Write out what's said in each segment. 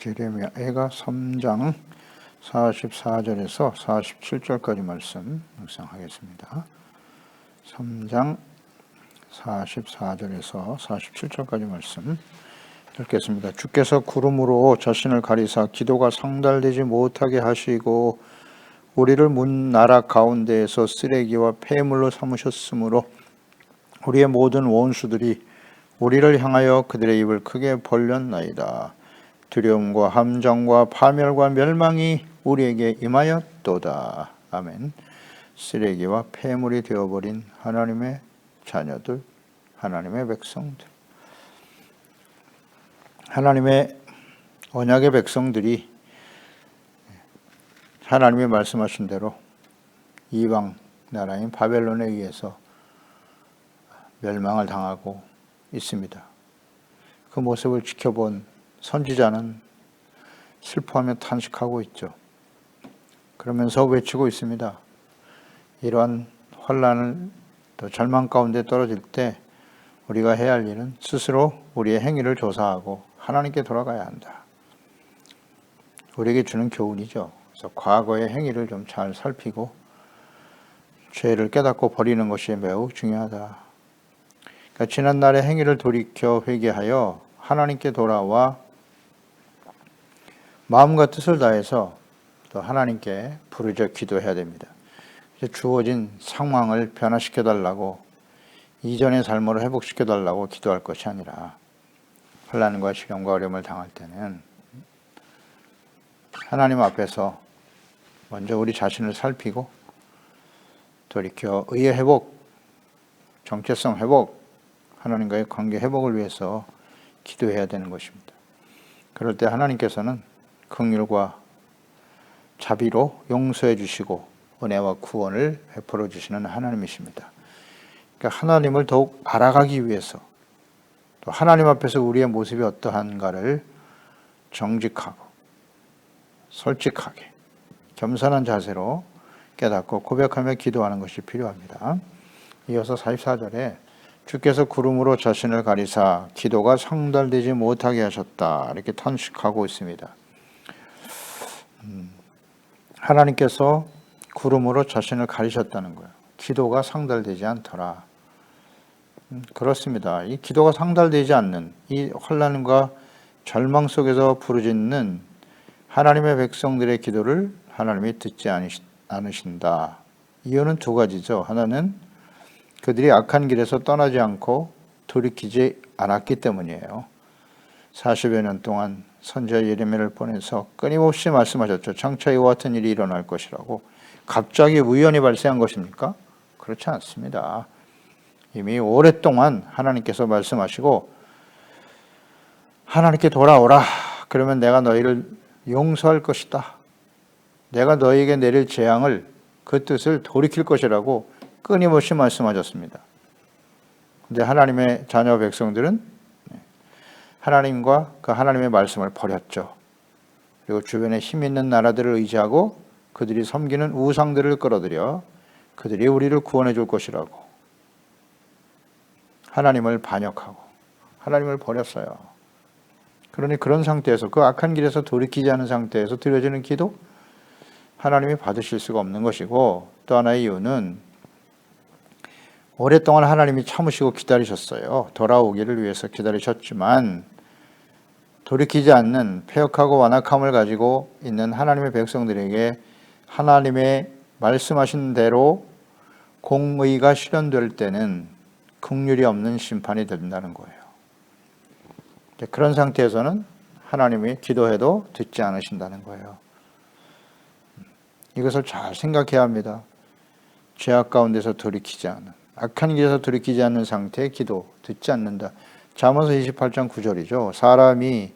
제레미야가 3장 44절에서 47절까지 말씀 묵상하겠습니다. 3장 44절에서 47절까지 말씀 읽겠습니다. 주께서 구름으로 자신을 가리사 기도가 상달되지 못하게 하시고 우리를 문 나라 가운데에서 쓰레기와 폐물로 삼으셨으므로 우리의 모든 원수들이 우리를 향하여 그들의 입을 크게 벌렸나이다. 두려움과 함정과 파멸과 멸망이 우리에게 임하였도다. 아멘. 쓰레기와 폐물이 되어버린 하나님의 자녀들, 하나님의 백성들, 하나님의 언약의 백성들이 하나님이 말씀하신 대로 이방 나라인 바벨론에 의해서 멸망을 당하고 있습니다. 그 모습을 지켜본 선지자는 슬퍼하며 탄식하고 있죠. 그러면서 외치고 있습니다. 이러한 환난을 또 절망 가운데 떨어질 때 우리가 해야 할 일은 스스로 우리의 행위를 조사하고 하나님께 돌아가야 한다. 우리에게 주는 교훈이죠. 그래서 과거의 행위를 좀 잘 살피고 죄를 깨닫고 버리는 것이 매우 중요하다. 그러니까 지난날의 행위를 돌이켜 회개하여 하나님께 돌아와 마음과 뜻을 다해서 또 하나님께 부르짖어 기도해야 됩니다. 주어진 상황을 변화시켜 달라고, 이전의 삶으로 회복시켜 달라고 기도할 것이 아니라 환난과 시련과 어려움을 당할 때는 하나님 앞에서 먼저 우리 자신을 살피고 돌이켜 의의 회복, 정체성 회복, 하나님과의 관계 회복을 위해서 기도해야 되는 것입니다. 그럴 때 하나님께서는 긍휼과 자비로 용서해 주시고 은혜와 구원을 베풀어 주시는 하나님이십니다. 그러니까 하나님을 더욱 알아가기 위해서 또 하나님 앞에서 우리의 모습이 어떠한가를 정직하고 솔직하게 겸손한 자세로 깨닫고 고백하며 기도하는 것이 필요합니다. 이어서 44절에 주께서 구름으로 자신을 가리사 기도가 상달되지 못하게 하셨다, 이렇게 탄식하고 있습니다. 하나님께서 구름으로 자신을 가리셨다는 거예요. 기도가 상달되지 않더라. 그렇습니다. 이 기도가 상달되지 않는 이 환난과 절망 속에서 부르짖는 하나님의 백성들의 기도를 하나님이 듣지 않으신다. 이유는 두 가지죠. 하나는 그들이 악한 길에서 떠나지 않고 돌이키지 않았기 때문이에요. 40여 년 동안 선지자 예레미야를 보내서 끊임없이 말씀하셨죠. 장차 이와 같은 일이 일어날 것이라고. 갑자기 우연히 발생한 것입니까? 그렇지 않습니다. 이미 오랫동안 하나님께서 말씀하시고 하나님께 돌아오라. 그러면 내가 너희를 용서할 것이다. 내가 너희에게 내릴 재앙을, 그 뜻을 돌이킬 것이라고 끊임없이 말씀하셨습니다. 그런데 하나님의 자녀 백성들은 하나님과 그 하나님의 말씀을 버렸죠. 그리고 주변에 힘 있는 나라들을 의지하고 그들이 섬기는 우상들을 끌어들여 그들이 우리를 구원해 줄 것이라고 하나님을 반역하고 하나님을 버렸어요. 그러니 그런 상태에서, 그 악한 길에서 돌이키지 않은 상태에서 드려지는 기도, 하나님이 받으실 수가 없는 것이고, 또 하나의 이유는 오랫동안 하나님이 참으시고 기다리셨어요. 돌아오기를 위해서 기다리셨지만 돌이키지 않는 패역하고 완악함을 가지고 있는 하나님의 백성들에게 하나님의 말씀하신 대로 공의가 실현될 때는 긍휼이 없는 심판이 된다는 거예요. 그런 상태에서는 하나님이 기도해도 듣지 않으신다는 거예요. 이것을 잘 생각해야 합니다. 죄악 가운데서 돌이키지 않은, 악한 길에서 돌이키지 않는 상태의 기도, 듣지 않는다. 잠언서 28장 9절이죠. 사람이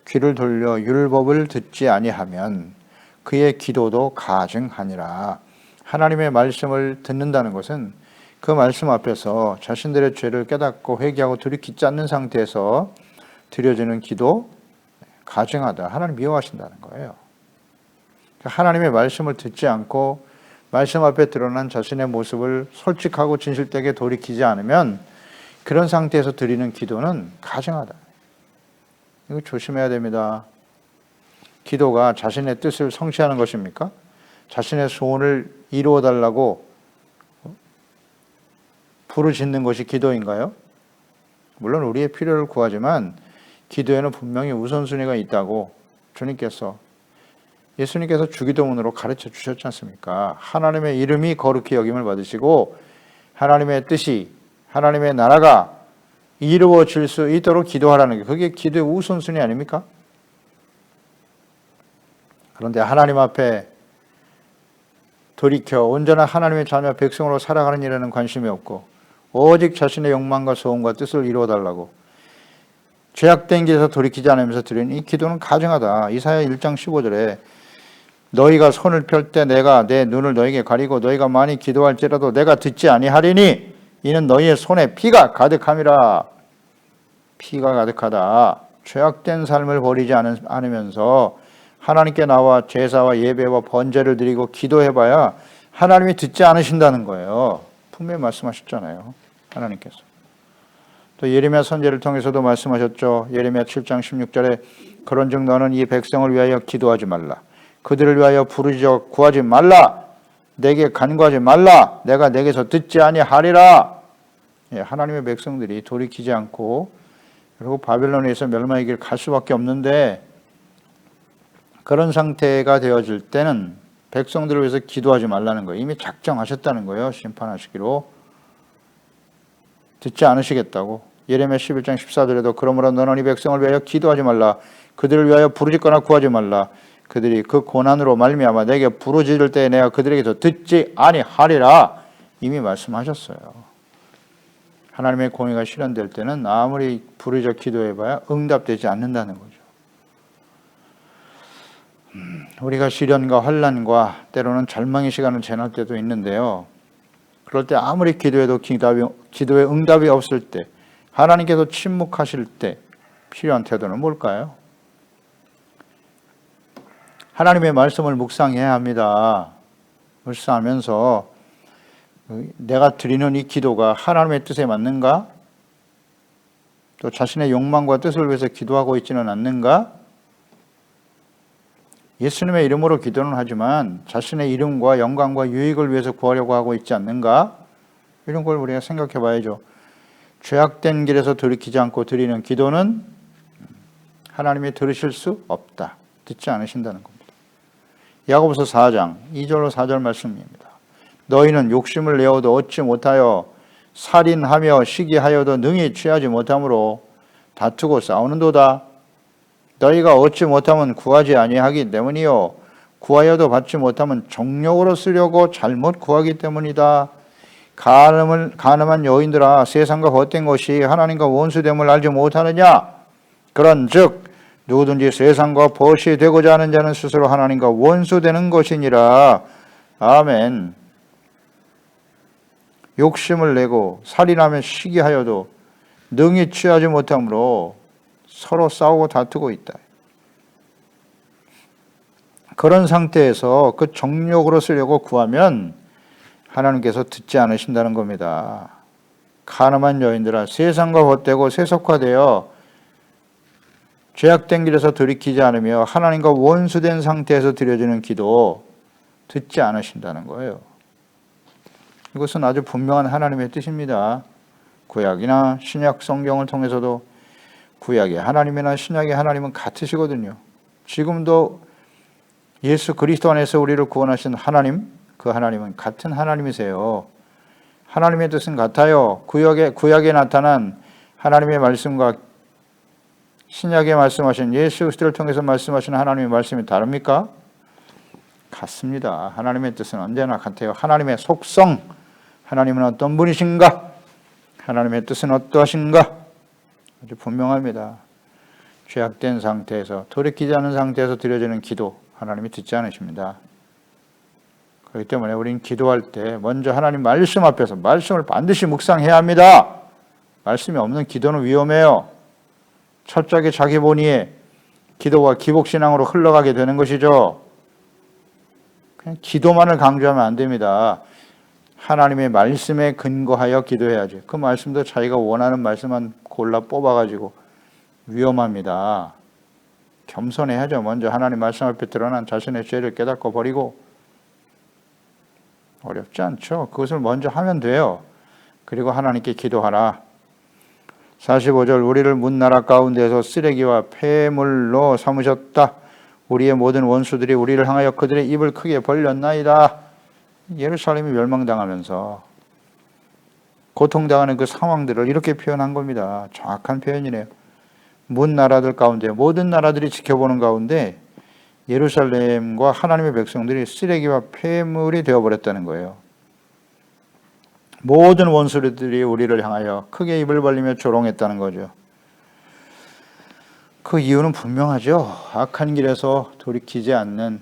귀를 돌려 율법을 듣지 아니하면 그의 기도도 가증하니라. 하나님의 말씀을 듣는다는 것은 그 말씀 앞에서 자신들의 죄를 깨닫고 회개하고 돌이키지 않는 상태에서 드려지는 기도, 가증하다. 하나님 미워하신다는 거예요. 하나님의 말씀을 듣지 않고 말씀 앞에 드러난 자신의 모습을 솔직하고 진실되게 돌이키지 않으면 그런 상태에서 드리는 기도는 가증하다. 이거 조심해야 됩니다. 기도가 자신의 뜻을 성취하는 것입니까? 자신의 소원을 이루어 달라고 부르짖는 것이 기도인가요? 물론 우리의 필요를 구하지만 기도에는 분명히 우선순위가 있다고 예수님께서 주기도문으로 가르쳐 주셨지 않습니까? 하나님의 이름이 거룩히 여김을 받으시고 하나님의 뜻이, 하나님의 나라가 이루어질 수 있도록 기도하라는 게 그게 기도의 우선순위 아닙니까? 그런데 하나님 앞에 돌이켜 온전한 하나님의 자녀 백성으로 살아가는 일에는 관심이 없고 오직 자신의 욕망과 소원과 뜻을 이루어달라고 죄악된 길에서 돌이키지 않으면서 드리는 이 기도는 가증하다. 이사야 1장 15절에 너희가 손을 펼 때 내가 내 눈을 너희에게 가리고 너희가 많이 기도할지라도 내가 듣지 아니하리니 이는 너희의 손에 피가 가득함이라. 피가 가득하다. 죄악된 삶을 버리지 않으면서 하나님께 나와 제사와 예배와 번제를 드리고 기도해봐야 하나님이 듣지 않으신다는 거예요. 분명히 말씀하셨잖아요. 하나님께서. 또 예레미야 선지자를 통해서도 말씀하셨죠. 예레미야 7장 16절에 그런즉 너는 이 백성을 위하여 기도하지 말라. 그들을 위하여 부르짖어 구하지 말라. 내게 간구하지 말라. 내가 내게서 듣지 아니하리라. 하나님의 백성들이 돌이키지 않고 그리고 바벨론에서 멸망의 길 갈 수밖에 없는데 그런 상태가 되어질 때는 백성들을 위해서 기도하지 말라는 거예요. 이미 작정하셨다는 거예요. 심판하시기로. 듣지 않으시겠다고. 예레미야 11장 14절에도 그러므로 너는 이 백성을 위하여 기도하지 말라. 그들을 위하여 부르짖거나 구하지 말라. 그들이 그 고난으로 말미암아 내게 부르짖을 때에 내가 그들에게서 듣지 아니하리라. 이미 말씀하셨어요. 하나님의 공의가 실현될 때는 아무리 부르짖어 기도해봐야 응답되지 않는다는 거죠. 우리가 시련과 환난과 때로는 절망의 시간을 지날 때도 있는데요. 그럴 때 아무리 기도해도 기도에 응답이 없을 때, 하나님께서 침묵하실 때 필요한 태도는 뭘까요? 하나님의 말씀을 묵상해야 합니다. 묵상하면서 내가 드리는 이 기도가 하나님의 뜻에 맞는가? 또 자신의 욕망과 뜻을 위해서 기도하고 있지는 않는가? 예수님의 이름으로 기도는 하지만 자신의 이름과 영광과 유익을 위해서 구하려고 하고 있지 않는가? 이런 걸 우리가 생각해 봐야죠. 죄악된 길에서 돌이키지 않고 드리는 기도는 하나님이 들으실 수 없다. 듣지 않으신다는 겁니다. 야고보서 4장 2절로 4절 말씀입니다. 너희는 욕심을 내어도 얻지 못하여 살인하며 시기하여도 능히 취하지 못함으로 다투고 싸우는도다. 너희가 얻지 못하면 구하지 아니하기 때문이요 구하여도 받지 못하면 정욕으로 쓰려고 잘못 구하기 때문이다. 가늠한 여인들아 세상과 헛된 것이 하나님과 원수됨을 알지 못하느냐? 그런즉 누구든지 세상과 벗이 되고자 하는 자는 스스로 하나님과 원수되는 것이니라. 아멘. 욕심을 내고 살인하며 시기하여도 능히 취하지 못함으로 서로 싸우고 다투고 있다. 그런 상태에서 그 정욕으로 쓰려고 구하면 하나님께서 듣지 않으신다는 겁니다. 가늠한 여인들아 세상과 헛되고 세속화되어 죄악된 길에서 돌이키지 않으며 하나님과 원수된 상태에서 드려지는 기도 듣지 않으신다는 거예요. 이것은 아주 분명한 하나님의 뜻입니다. 구약이나 신약 성경을 통해서도 구약의 하나님이나 신약의 하나님은 같으시거든요. 지금도 예수 그리스도 안에서 우리를 구원하신 하나님, 그 하나님은 같은 하나님이세요. 하나님의 뜻은 같아요. 구약에 나타난 하나님의 말씀과 신약에 말씀하신 예수 그리스도를 통해서 말씀하신 하나님의 말씀이 다릅니까? 같습니다. 하나님의 뜻은 언제나 같아요. 하나님의 속성, 하나님은 어떤 분이신가? 하나님의 뜻은 어떠하신가? 아주 분명합니다. 죄악된 상태에서 돌이키지 않은 상태에서 드려지는 기도 하나님이 듣지 않으십니다. 그렇기 때문에 우리는 기도할 때 먼저 하나님 말씀 앞에서 말씀을 반드시 묵상해야 합니다. 말씀이 없는 기도는 위험해요. 철저하게 자기 본의에 기도와 기복신앙으로 흘러가게 되는 것이죠. 그냥 기도만을 강조하면 안 됩니다. 하나님의 말씀에 근거하여 기도해야지. 그 말씀도 자기가 원하는 말씀만 골라 뽑아가지고 위험합니다. 겸손해야죠. 먼저 하나님 말씀 앞에 드러난 자신의 죄를 깨닫고 버리고. 어렵지 않죠. 그것을 먼저 하면 돼요. 그리고 하나님께 기도하라. 45절 우리를 문나라 가운데서 쓰레기와 폐물로 삼으셨다. 우리의 모든 원수들이 우리를 향하여 그들의 입을 크게 벌렸나이다. 예루살렘이 멸망당하면서 고통당하는 그 상황들을 이렇게 표현한 겁니다. 정확한 표현이네요. 문나라들 가운데 모든 나라들이 지켜보는 가운데 예루살렘과 하나님의 백성들이 쓰레기와 폐물이 되어버렸다는 거예요. 모든 원수들이 우리를 향하여 크게 입을 벌리며 조롱했다는 거죠. 그 이유는 분명하죠. 악한 길에서 돌이키지 않는,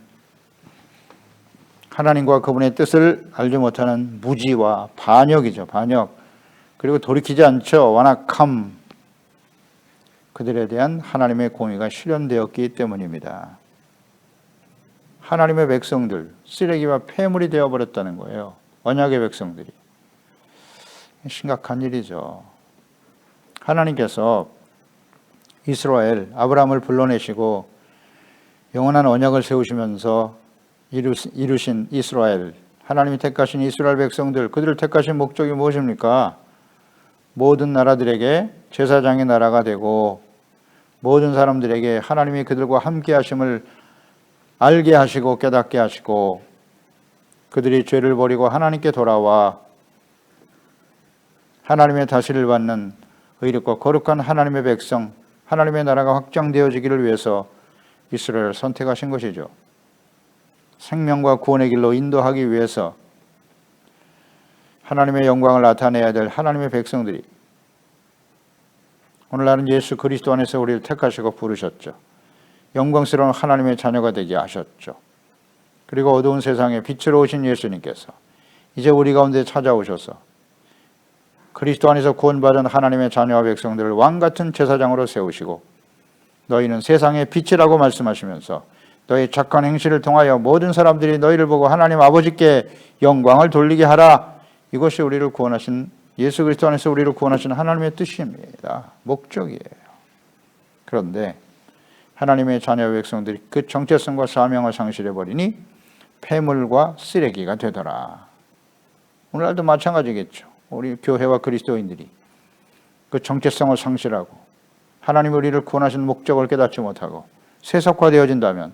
하나님과 그분의 뜻을 알지 못하는 무지와 반역이죠. 반역. 그리고 돌이키지 않죠. 완악함. 그들에 대한 하나님의 공의가 실현되었기 때문입니다. 하나님의 백성들, 쓰레기와 폐물이 되어버렸다는 거예요. 언약의 백성들이. 심각한 일이죠. 하나님께서 이스라엘, 아브라함을 불러내시고 영원한 언약을 세우시면서 이루신 이스라엘, 하나님이 택하신 이스라엘 백성들, 그들을 택하신 목적이 무엇입니까? 모든 나라들에게 제사장의 나라가 되고 모든 사람들에게 하나님이 그들과 함께 하심을 알게 하시고 깨닫게 하시고 그들이 죄를 버리고 하나님께 돌아와 하나님의 다스림을 받는 의롭고 거룩한 하나님의 백성, 하나님의 나라가 확장되어지기를 위해서 이스라엘을 선택하신 것이죠. 생명과 구원의 길로 인도하기 위해서 하나님의 영광을 나타내야 될 하나님의 백성들이 오늘날은 예수 그리스도 안에서 우리를 택하시고 부르셨죠. 영광스러운 하나님의 자녀가 되게 하셨죠. 그리고 어두운 세상에 빛으로 오신 예수님께서 이제 우리 가운데 찾아오셔서 그리스도 안에서 구원받은 하나님의 자녀와 백성들을 왕같은 제사장으로 세우시고 너희는 세상의 빛이라고 말씀하시면서 너희 착한 행실을 통하여 모든 사람들이 너희를 보고 하나님 아버지께 영광을 돌리게 하라. 이것이 우리를 구원하신 예수 그리스도 안에서 우리를 구원하신 하나님의 뜻입니다. 목적이에요. 그런데 하나님의 자녀 백성들이 그 정체성과 사명을 상실해버리니 폐물과 쓰레기가 되더라. 오늘날도 마찬가지겠죠. 우리 교회와 그리스도인들이 그 정체성을 상실하고 하나님 우리를 구원하신 목적을 깨닫지 못하고 세속화되어진다면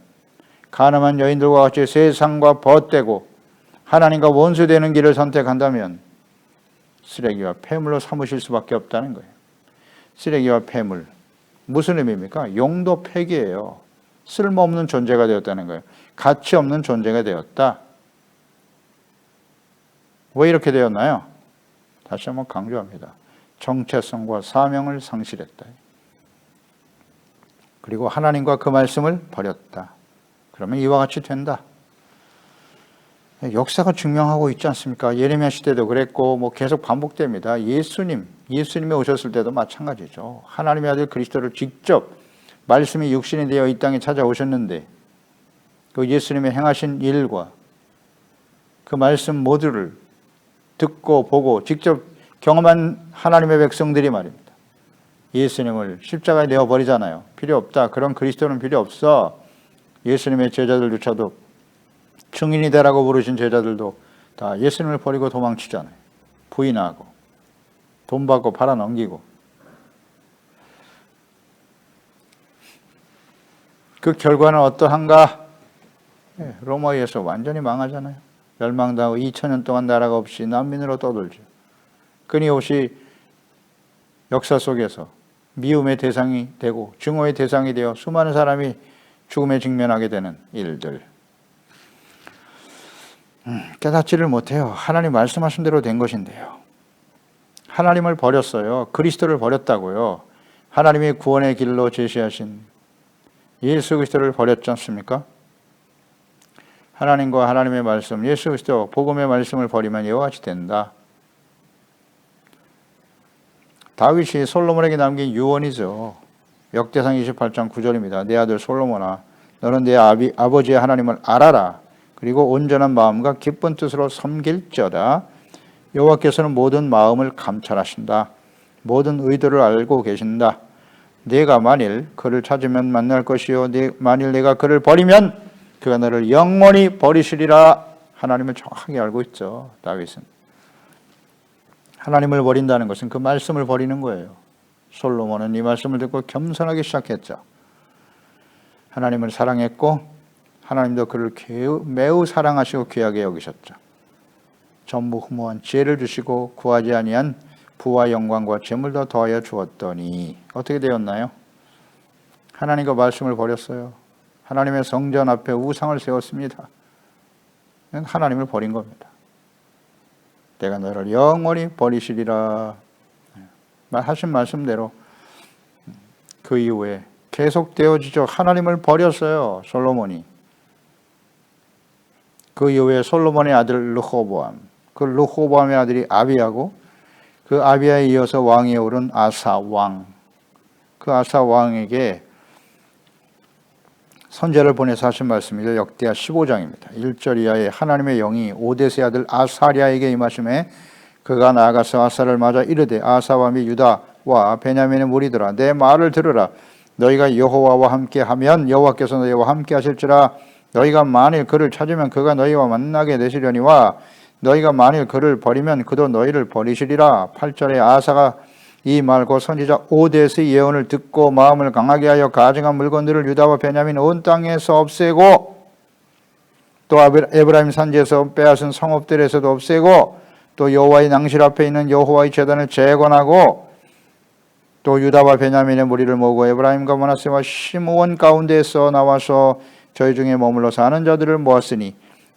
가늠한 여인들과 같이 세상과 벗되고 하나님과 원수되는 길을 선택한다면 쓰레기와 폐물로 삼으실 수밖에 없다는 거예요. 쓰레기와 폐물, 무슨 의미입니까? 용도 폐기예요. 쓸모없는 존재가 되었다는 거예요. 가치 없는 존재가 되었다. 왜 이렇게 되었나요? 다시 한번 강조합니다. 정체성과 사명을 상실했다. 그리고 하나님과 그 말씀을 버렸다. 그러면 이와 같이 된다. 역사가 증명하고 있지 않습니까? 예레미야 시대도 그랬고 계속 반복됩니다. 예수님이 오셨을 때도 마찬가지죠. 하나님의 아들 그리스도를 직접 말씀이 육신이 되어 이 땅에 찾아오셨는데 그 예수님의 행하신 일과 그 말씀 모두를 듣고 보고 직접 경험한 하나님의 백성들이 말입니다. 예수님을 십자가에 내어버리잖아요. 필요 없다. 그런 그리스도는 필요 없어. 예수님의 제자들조차도 증인이 되라고 부르신 제자들도 다 예수님을 버리고 도망치잖아요. 부인하고 돈 받고 팔아넘기고. 그 결과는 어떠한가? 로마에서 완전히 망하잖아요. 멸망당하고 2000년 동안 나라가 없이 난민으로 떠돌죠. 끊임없이 역사 속에서 미움의 대상이 되고 증오의 대상이 되어 수많은 사람이 죽음에 직면하게 되는 일들. 깨닫지를 못해요. 하나님 말씀하신 대로 된 것인데요. 하나님을 버렸어요. 그리스도를 버렸다고요. 하나님이 구원의 길로 제시하신 예수 그리스도를 버렸지 않습니까? 하나님과 하나님의 말씀, 예수 그리스도 복음의 말씀을 버리면 이와 같이 된다. 다윗이 솔로몬에게 남긴 유언이죠. 역대상 28장 9절입니다. 내 아들 솔로몬아, 너는 내 아버지의 하나님을 알아라. 그리고 온전한 마음과 기쁜 뜻으로 섬길지어다. 여호와께서는 모든 마음을 감찰하신다. 모든 의도를 알고 계신다. 네가 만일 그를 찾으면 만날 것이요 만일 네가 그를 버리면 그가 너를 영원히 버리시리라. 하나님은 정확하게 알고 있죠. 다윗은 하나님을 버린다는 것은 그 말씀을 버리는 거예요. 솔로몬은 이 말씀을 듣고 겸손하게 시작했죠. 하나님을 사랑했고 하나님도 그를 매우 사랑하시고 귀하게 여기셨죠. 전무후무한 지혜를 주시고 구하지 아니한 부와 영광과 재물도 더하여 주었더니 어떻게 되었나요? 하나님과 말씀을 버렸어요. 하나님의 성전 앞에 우상을 세웠습니다. 하나님을 버린 겁니다. 내가 너를 영원히 버리시리라 하신 말씀대로 그 이후에 계속 되어지죠. 하나님을 버렸어요. 솔로몬이. 그 이후에 솔로몬의 아들 르호보암, 그 르호보암의 아들이 아비야고 그 아비야에 이어서 왕위에 오른 아사 왕, 그 아사 왕에게 선제를 보내서 하신 말씀이죠. 역대하 15장입니다. 1절 이하에 하나님의 영이 오데스의 아들 아사랴에게 임하심에 그가 나아가서 아사를 맞아 이르되 아사와 및 유다와 베냐민의 무리들아 내 말을 들으라. 너희가 여호와와 함께하면 여호와께서 너희와 함께 하실지라. 너희가 만일 그를 찾으면 그가 너희와 만나게 되시려니와 너희가 만일 그를 버리면 그도 너희를 버리시리라. 8절에 아사가 이 말과 선지자 오데스의 예언을 듣고 마음을 강하게 하여 가증한 물건들을 유다와 베냐민 온 땅에서 없애고 또 에브라임 산지에서 빼앗은 성읍들에서도 없애고 또 여호와의 낭실 앞에 있는 여호와의 제단을 재건하고 또 유다와 베냐민의 무리를 모으고 에브라임과 므낫세와 시므온 가운데에서 나와서 저희 중에 머물러 사는 자들을 모았으니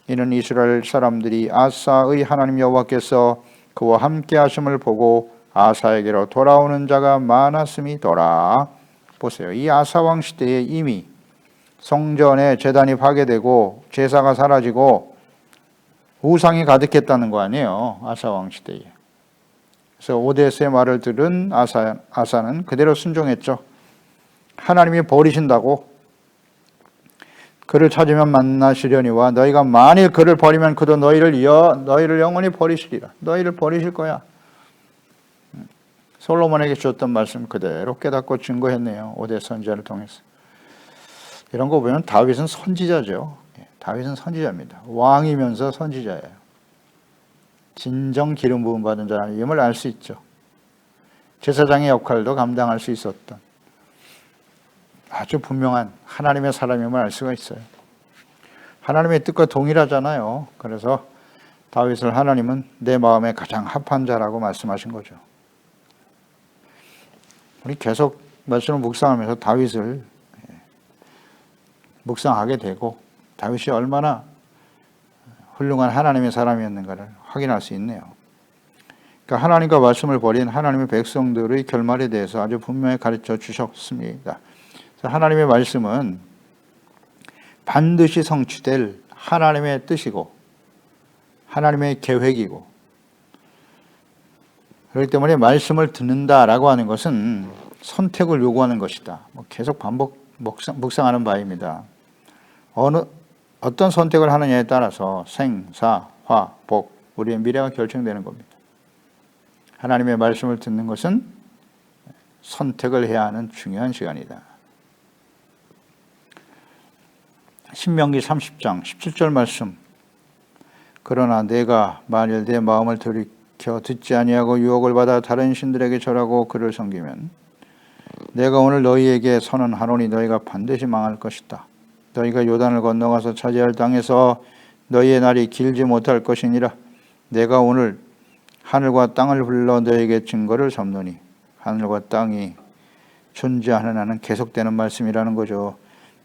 이는 이스라엘 사람들이 아사의 하나님 여호와께서 그와 함께 하심을 보고 아사에게로 돌아오는 자가 많았음이더라. 보세요. 이 아사 왕 시대에 이미 성전에 제단이 파괴되고 제사가 사라지고 우상이 가득했다는 거 아니에요. 아사 왕 시대에. 그래서 오데스의 말을 들은 아사는 그대로 순종했죠. 하나님이 버리신다고 그를 찾으면 만나시려니와 너희가 만일 그를 버리면 그도 너희를 영원히 버리시리라. 너희를 버리실 거야. 솔로몬에게 주었던 말씀 그대로 깨닫고 증거했네요. 오데스 선지자를 통해서. 이런 거 보면 다윗은 선지자죠. 다윗은 선지자입니다. 왕이면서 선지자예요. 진정 기름 부음 받은 자임을 알 수 있죠. 제사장의 역할도 감당할 수 있었던 아주 분명한 하나님의 사람임을 알 수가 있어요. 하나님의 뜻과 동일하잖아요. 그래서 다윗을 하나님은 내 마음에 가장 합한 자라고 말씀하신 거죠. 우리 계속 말씀을 묵상하면서 다윗을 묵상하게 되고 다윗이 얼마나 훌륭한 하나님의 사람이었는가를 확인할 수 있네요. 그러니까 하나님과 말씀을 버린 하나님의 백성들의 결말에 대해서 아주 분명히 가르쳐 주셨습니다. 하나님의 말씀은 반드시 성취될 하나님의 뜻이고 하나님의 계획이고 그렇기 때문에 말씀을 듣는다라고 하는 것은 선택을 요구하는 것이다. 계속 묵상하는 바입니다. 어떤 선택을 하느냐에 따라서 생, 사, 화, 복, 우리의 미래가 결정되는 겁니다. 하나님의 말씀을 듣는 것은 선택을 해야 하는 중요한 시간이다. 신명기 30장 17절 말씀. 그러나 내가 만일 내 마음을 돌이켜 듣지 아니하고 유혹을 받아 다른 신들에게 절하고 그를 섬기면 내가 오늘 너희에게 선언하노니 너희가 반드시 망할 것이다. 너희가 요단을 건너가서 차지할 땅에서 너희의 날이 길지 못할 것이니라. 내가 오늘 하늘과 땅을 불러 너희에게 증거를 삼노니 하늘과 땅이 존재하는 한은 계속되는 말씀이라는 거죠.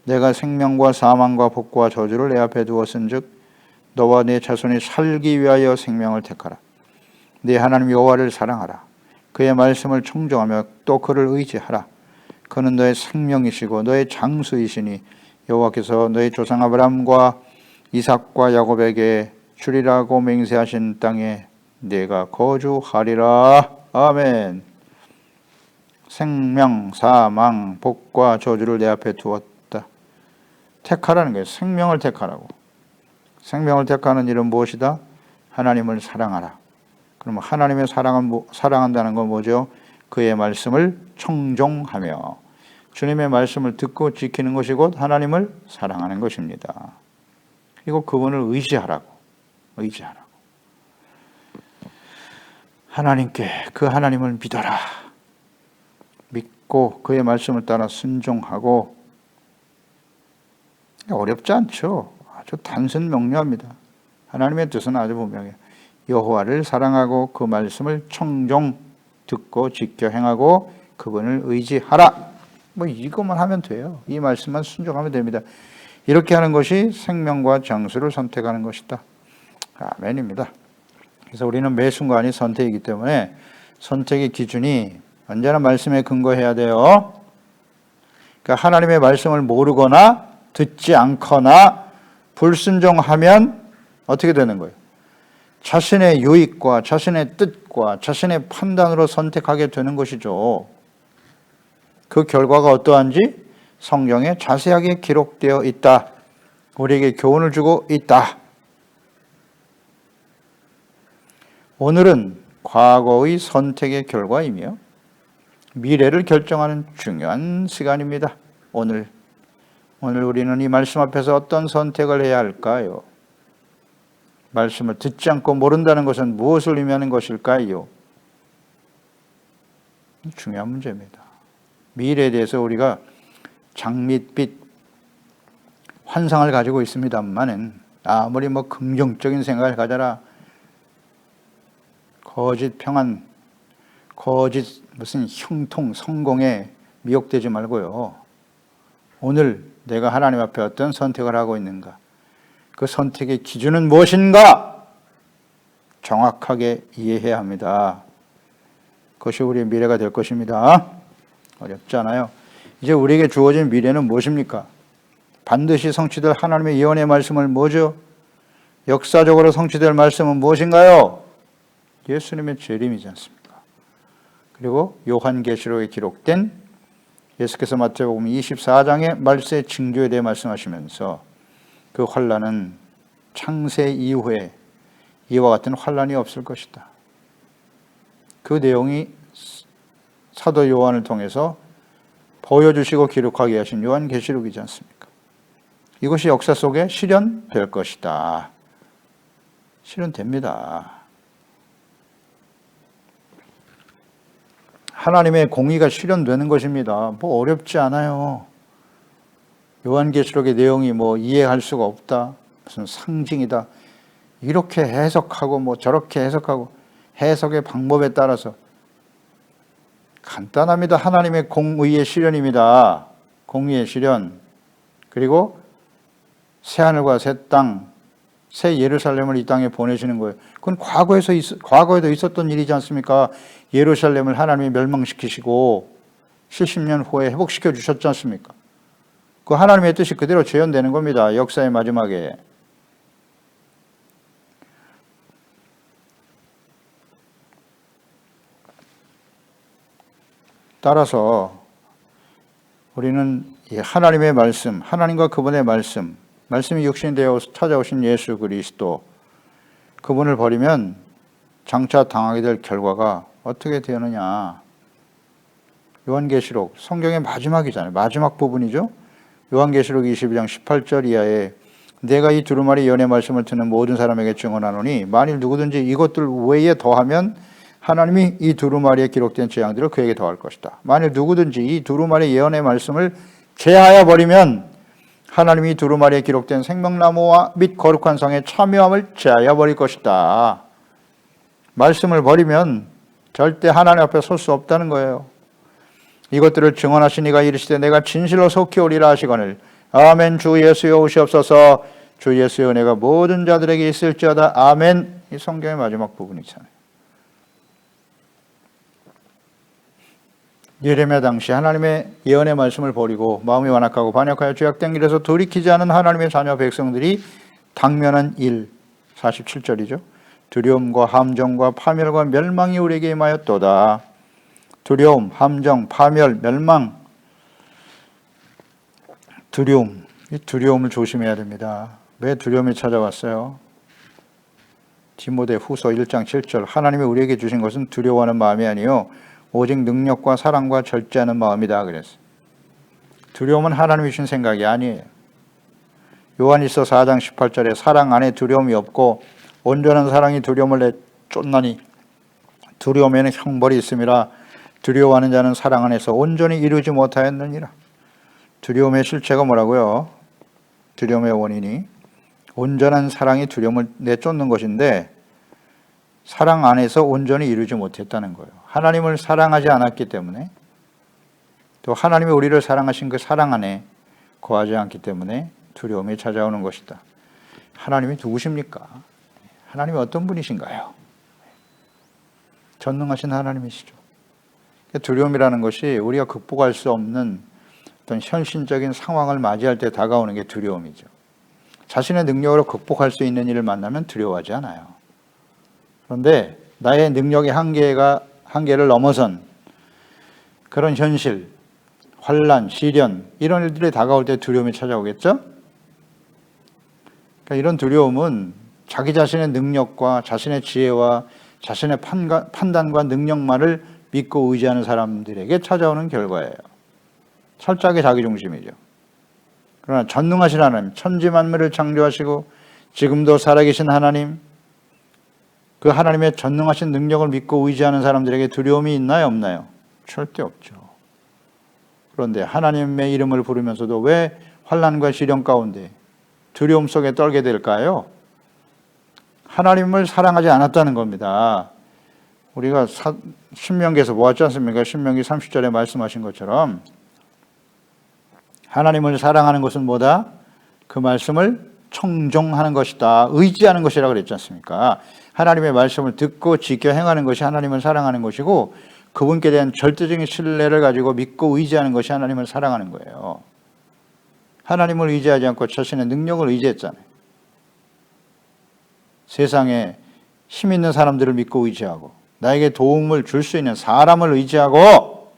내가 생명과 사망과 복과 저주를 내 앞에 두었은즉 너와 네 자손이 살기 위하여 생명을 택하라. 네 하나님 여호와를 사랑하라. 그의 말씀을 청종하며 또 그를 의지하라. 그는 너의 생명이시고 너의 장수이시니 여호와께서 너의 조상 아브라함과 이삭과 야곱에게 주리라고 맹세하신 땅에 네가 거주하리라. 아멘. 생명, 사망, 복과 저주를 내 앞에 두었다. 택하라는 거예요. 생명을 택하라고. 생명을 택하는 일은 무엇이다? 하나님을 사랑하라. 그러면 하나님의 사랑한다는 건 뭐죠? 그의 말씀을 청종하며 주님의 말씀을 듣고 지키는 것이 곧 하나님을 사랑하는 것입니다. 그리고 그분을 의지하라고. 하나님께 그 하나님을 믿어라. 믿고 그의 말씀을 따라 순종하고. 어렵지 않죠. 아주 단순 명료합니다. 하나님의 뜻은 아주 분명해요. 여호와를 사랑하고 그 말씀을 청종 듣고 지켜 행하고 그분을 의지하라. 뭐 이것만 하면 돼요. 이 말씀만 순종하면 됩니다. 이렇게 하는 것이 생명과 장수를 선택하는 것이다. 아멘입니다. 그래서 우리는 매 순간이 선택이기 때문에 선택의 기준이 언제나 말씀에 근거해야 돼요. 그러니까 하나님의 말씀을 모르거나 듣지 않거나 불순종하면 어떻게 되는 거예요? 자신의 유익과 자신의 뜻과 자신의 판단으로 선택하게 되는 것이죠. 그 결과가 어떠한지 성경에 자세하게 기록되어 있다. 우리에게 교훈을 주고 있다. 오늘은 과거의 선택의 결과이며 미래를 결정하는 중요한 시간입니다. 오늘 우리는 이 말씀 앞에서 어떤 선택을 해야 할까요? 말씀을 듣지 않고 모른다는 것은 무엇을 의미하는 것일까요? 중요한 문제입니다. 미래에 대해서 우리가 장밋빛 환상을 가지고 있습니다만은 아무리 긍정적인 생각을 가져라, 거짓 평안, 거짓 무슨 형통, 성공에 미혹되지 말고요. 오늘 내가 하나님 앞에 어떤 선택을 하고 있는가? 그 선택의 기준은 무엇인가? 정확하게 이해해야 합니다. 그것이 우리의 미래가 될 것입니다. 어렵지 않아요. 이제 우리에게 주어진 미래는 무엇입니까? 반드시 성취될 하나님의 예언의 말씀을 뭐죠? 역사적으로 성취될 말씀은 무엇인가요? 예수님의 재림이지 않습니까? 그리고 요한계시록에 기록된 예수께서 마태복음 24장의 말세의 징조에 대해 말씀하시면서 그 환난은 창세 이후에 이와 같은 환난이 없을 것이다. 그 내용이 사도 요한을 통해서 보여주시고 기록하게 하신 요한계시록이지 않습니까? 이것이 역사 속에 실현될 것이다. 실현됩니다. 하나님의 공의가 실현되는 것입니다. 어렵지 않아요. 요한계시록의 내용이 이해할 수가 없다. 무슨 상징이다. 이렇게 해석하고 저렇게 해석하고 해석의 방법에 따라서 간단합니다. 하나님의 공의의 실현입니다. 공의의 실현. 그리고 새하늘과 새 땅, 새 예루살렘을 이 땅에 보내시는 거예요. 그건 과거에도 있었던 일이지 않습니까? 예루살렘을 하나님이 멸망시키시고 70년 후에 회복시켜 주셨지 않습니까? 그 하나님의 뜻이 그대로 재현되는 겁니다. 역사의 마지막에. 따라서 우리는 하나님의 말씀, 하나님과 그분의 말씀이 육신되어 찾아오신 예수 그리스도, 그분을 버리면 장차 당하게 될 결과가 어떻게 되느냐. 요한계시록, 성경의 마지막이잖아요. 마지막 부분이죠. 요한계시록 22장 18절 이하에 내가 이 두루마리 예언의 말씀을 듣는 모든 사람에게 증언하노니 만일 누구든지 이것들 외에 더하면 하나님이 이 두루마리에 기록된 재앙들을 그에게 더할 것이다. 만일 누구든지 이 두루마리 예언의 말씀을 제하여 버리면 하나님이 두루마리에 기록된 생명나무와 및 거룩한 성의 참여함을 제하여 버릴 것이다. 말씀을 버리면 절대 하나님 앞에 설 수 없다는 거예요. 이것들을 증언하신 이가 이르시되 내가 진실로 속히 오리라 하시거늘 아멘. 주 예수여 오시옵소서. 주 예수의 은혜가 모든 자들에게 있을지어다. 아멘. 이 성경의 마지막 부분이잖아요. 예레미야 당시 하나님의 예언의 말씀을 버리고 마음이 완악하고 반역하여 죄악된 길에서 돌이키지 않은 하나님의 자녀 백성들이 당면한 일, 47절이죠. 두려움과 함정과 파멸과 멸망이 우리에게 임하였도다. 두려움, 함정, 파멸, 멸망. 두려움, 이 두려움을 조심해야 됩니다. 왜 두려움이 찾아왔어요? 디모데 후서 1장 7절 하나님이 우리에게 주신 것은 두려워하는 마음이 아니요 오직 능력과 사랑과 절제하는 마음이다 그랬어요. 두려움은 하나님이 주신 생각이 아니에요. 요한일서 4장 18절에 사랑 안에 두려움이 없고 온전한 사랑이 두려움을 내쫓나니 두려움에는 형벌이 있음이라. 두려워하는 자는 사랑 안에서 온전히 이루지 못하였느니라. 두려움의 실체가 뭐라고요? 두려움의 원인이 온전한 사랑이 두려움을 내쫓는 것인데 사랑 안에서 온전히 이루지 못했다는 거예요. 하나님을 사랑하지 않았기 때문에, 또 하나님이 우리를 사랑하신 그 사랑 안에 거하지 않기 때문에 두려움이 찾아오는 것이다. 하나님이 누구십니까? 하나님이 어떤 분이신가요? 전능하신 하나님이시죠. 두려움이라는 것이 우리가 극복할 수 없는 어떤 현실적인 상황을 맞이할 때 다가오는 게 두려움이죠. 자신의 능력으로 극복할 수 있는 일을 만나면 두려워하지 않아요. 그런데 나의 능력의 한계를 넘어선 그런 현실, 환난, 시련 이런 일들이 다가올 때 두려움이 찾아오겠죠? 그러니까 이런 두려움은 자기 자신의 능력과 자신의 지혜와 자신의 판단과 능력만을 믿고 의지하는 사람들에게 찾아오는 결과예요. 철저하게 자기중심이죠. 그러나 전능하신 하나님, 천지만물을 창조하시고 지금도 살아계신 하나님, 그 하나님의 전능하신 능력을 믿고 의지하는 사람들에게 두려움이 있나요, 없나요? 절대 없죠. 그런데 하나님의 이름을 부르면서도 왜 환난과 시련 가운데 두려움 속에 떨게 될까요? 하나님을 사랑하지 않았다는 겁니다. 우리가 신명기에서 보았지 않습니까? 신명기 30절에 말씀하신 것처럼 하나님을 사랑하는 것은 뭐다? 그 말씀을 청종하는 것이다. 의지하는 것이라고 그랬지 않습니까? 하나님의 말씀을 듣고 지켜 행하는 것이 하나님을 사랑하는 것이고 그분께 대한 절대적인 신뢰를 가지고 믿고 의지하는 것이 하나님을 사랑하는 거예요. 하나님을 의지하지 않고 자신의 능력을 의지했잖아요. 세상에 힘 있는 사람들을 믿고 의지하고 나에게 도움을 줄 수 있는 사람을 의지하고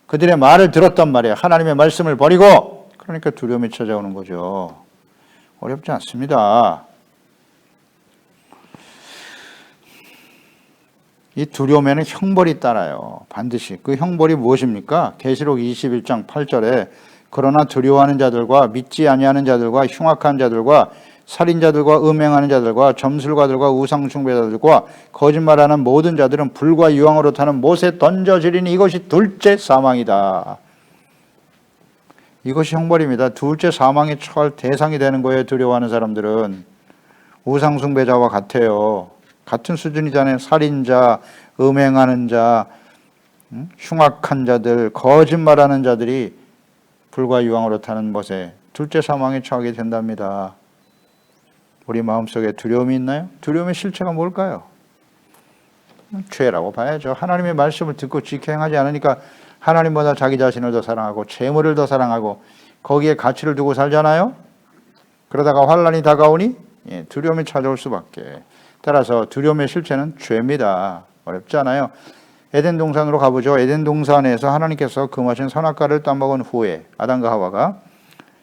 그들의 말을 들었단 말이에요. 하나님의 말씀을 버리고. 그러니까 두려움이 찾아오는 거죠. 어렵지 않습니다. 이 두려움에는 형벌이 따라요. 반드시. 그 형벌이 무엇입니까? 계시록 21장 8절에 그러나 두려워하는 자들과 믿지 아니하는 자들과 흉악한 자들과 살인자들과 음행하는 자들과 점술가들과 우상숭배자들과 거짓말하는 모든 자들은 불과 유황으로 타는 못에 던져지리니 이것이 둘째 사망이다. 이것이 형벌입니다. 둘째 사망에 처할 대상이 되는 거예요. 두려워하는 사람들은. 우상숭배자와 같아요. 같은 수준이잖아요. 살인자, 음행하는 자, 흉악한 자들, 거짓말하는 자들이 불과 유황으로 타는 못에 둘째 사망에 처하게 된답니다. 우리 마음속에 두려움이 있나요? 두려움의 실체가 뭘까요? 죄라고 봐야죠. 하나님의 말씀을 듣고 지켜 행하지 않으니까 하나님보다 자기 자신을 더 사랑하고 재물을 더 사랑하고 거기에 가치를 두고 살잖아요. 그러다가 환난이 다가오니 두려움이 찾아올 수밖에. 따라서 두려움의 실체는 죄입니다. 어렵지 않아요. 에덴 동산으로 가보죠. 에덴 동산에서 하나님께서 금하신 선악과를 따먹은 후에 아담과 하와가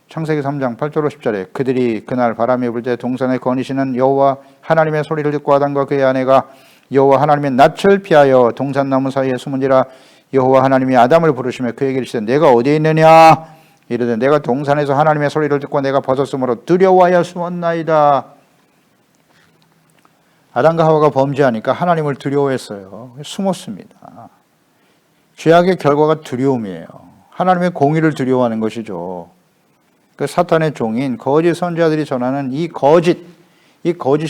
창세기 3장 8절 10절에 그들이 그날 바람이 불 때 동산에 거니시는 여호와 하나님의 소리를 듣고 아담과 그의 아내가 여호와 하나님의 낯을 피하여 동산나무 사이에 숨은지라. 여호와 하나님이 아담을 부르시며 그에게 이르시되 내가 어디에 있느냐? 이르되 내가 동산에서 하나님의 소리를 듣고 내가 벗었으므로 두려워하여 숨었나이다. 아담과 하와가 범죄하니까 하나님을 두려워했어요. 숨었습니다. 죄악의 결과가 두려움이에요. 하나님의 공의를 두려워하는 것이죠. 그 사탄의 종인 거짓 선지자들이 전하는 이 거짓이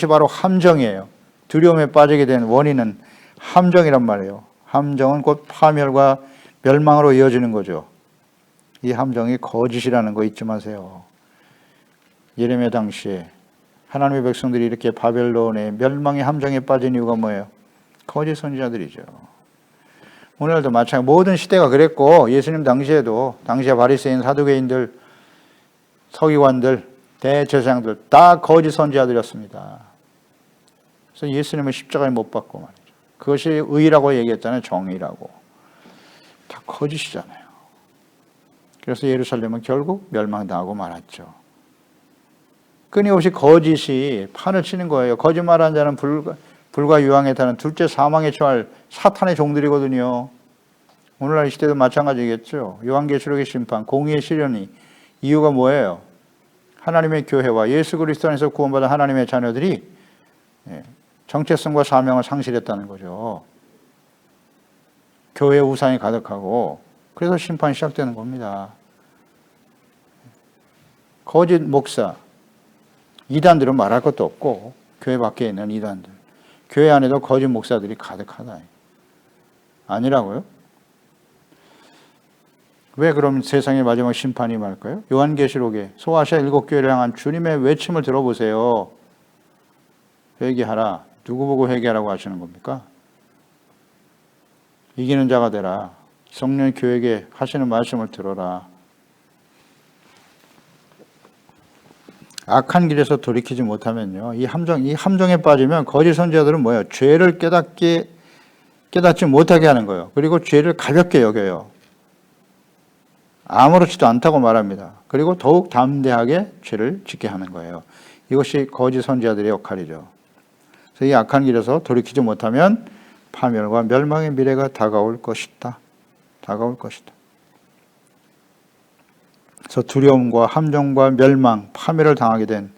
바로 함정이에요. 두려움에 빠지게 된 원인은 함정이란 말이에요. 함정은 곧 파멸과 멸망으로 이어지는 거죠. 이 함정이 거짓이라는 거 잊지 마세요. 예레미야 당시에 하나님의 백성들이 이렇게 바벨론의 멸망의 함정에 빠진 이유가 뭐예요? 거짓 선지자들이죠. 오늘도 마찬가지. 모든 시대가 그랬고 예수님 당시에도 당시에 바리새인 사두개인들 서기관들 대제사장들 다 거짓 선지자들이었습니다. 그래서 예수님은 십자가에 못 박고 말이죠. 그것이 의라고 얘기했잖아요. 정의라고. 다 거짓이잖아요. 그래서 예루살렘은 결국 멸망당하고 말았죠. 끊임없이 거짓이 판을 치는 거예요. 거짓말하는 자는 불과 유황에 타는 둘째 사망에 처할 사탄의 종들이거든요. 오늘날 이 시대도 마찬가지겠죠. 요한계시록의 심판, 공의의 시련이 이유가 뭐예요? 하나님의 교회와 예수 그리스도 안에서 구원받은 하나님의 자녀들이 정체성과 사명을 상실했다는 거죠. 교회의 우상이 가득하고 그래서 심판이 시작되는 겁니다. 거짓 목사, 이단들은 말할 것도 없고 교회 밖에 있는 이단들, 교회 안에도 거짓 목사들이 가득하다. 아니라고요? 왜 그럼 세상의 마지막 심판이 임할까요? 요한계시록에 소아시아 7교회를 향한 주님의 외침을 들어보세요. 회개하라. 누구 보고 회개하라고 하시는 겁니까? 이기는 자가 되라. 성령 교회에게 하시는 말씀을 들어라. 악한 길에서 돌이키지 못하면요, 이 함정에 빠지면 거짓 선지자들은 뭐예요? 죄를 깨닫지 못하게 하는 거예요. 그리고 죄를 가볍게 여겨요. 아무렇지도 않다고 말합니다. 그리고 더욱 담대하게 죄를 짓게 하는 거예요. 이것이 거짓 선지자들의 역할이죠. 그래서 이 악한 길에서 돌이키지 못하면 파멸과 멸망의 미래가 다가올 것이다. 다가올 것이다. 그래서 두려움과 함정과 멸망, 파멸을 당하게 된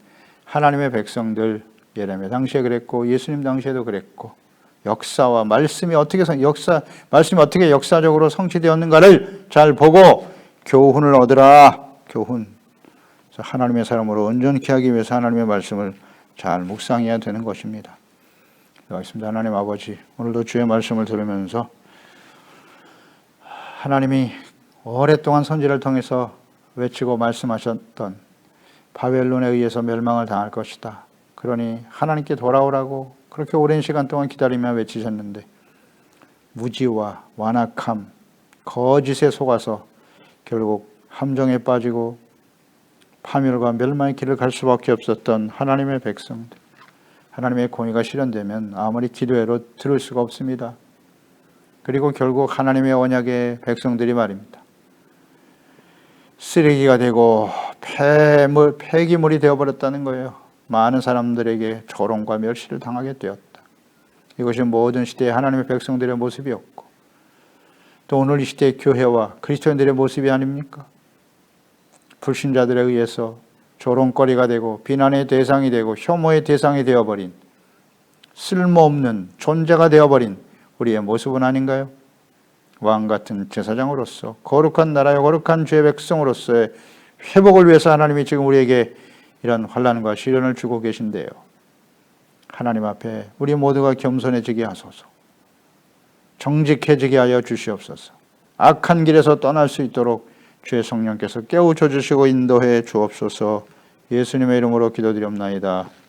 하나님의 백성들, 예레미야 당시에 그랬고 예수님 당시에도 그랬고, 역사와 말씀이 어떻게 역사적으로 성취되었는가를 잘 보고 교훈을 얻으라. 교훈. 그래서 하나님의 사람으로 온전케 하기 위해서 하나님의 말씀을 잘 묵상해야 되는 것입니다. 기도하겠습니다. 하나님 아버지, 오늘도 주의 말씀을 들으면서 하나님이 오랫동안 선지를 통해서 외치고 말씀하셨던 바벨론에 의해서 멸망을 당할 것이다. 그러니 하나님께 돌아오라고 그렇게 오랜 시간 동안 기다리며 외치셨는데 무지와 완악함, 거짓에 속아서 결국 함정에 빠지고 파멸과 멸망의 길을 갈 수밖에 없었던 하나님의 백성들, 하나님의 공의가 실현되면 아무리 기도해도 들을 수가 없습니다. 그리고 결국 하나님의 언약의 백성들이 말입니다, 쓰레기가 되고 폐기물이 되어버렸다는 거예요. 많은 사람들에게 조롱과 멸시를 당하게 되었다. 이것이 모든 시대의 하나님의 백성들의 모습이었고 또 오늘 이 시대의 교회와 그리스도인들의 모습이 아닙니까? 불신자들에 의해서 조롱거리가 되고 비난의 대상이 되고 혐오의 대상이 되어버린 쓸모없는 존재가 되어버린 우리의 모습은 아닌가요? 왕같은 제사장으로서 거룩한 나라의 거룩한 주의 백성으로서의 회복을 위해서 하나님이 지금 우리에게 이런 환난과 시련을 주고 계신데요. 하나님 앞에 우리 모두가 겸손해지게 하소서. 정직해지게 하여 주시옵소서. 악한 길에서 떠날 수 있도록 주의 성령께서 깨우쳐 주시고 인도해 주옵소서. 예수님의 이름으로 기도드리옵나이다.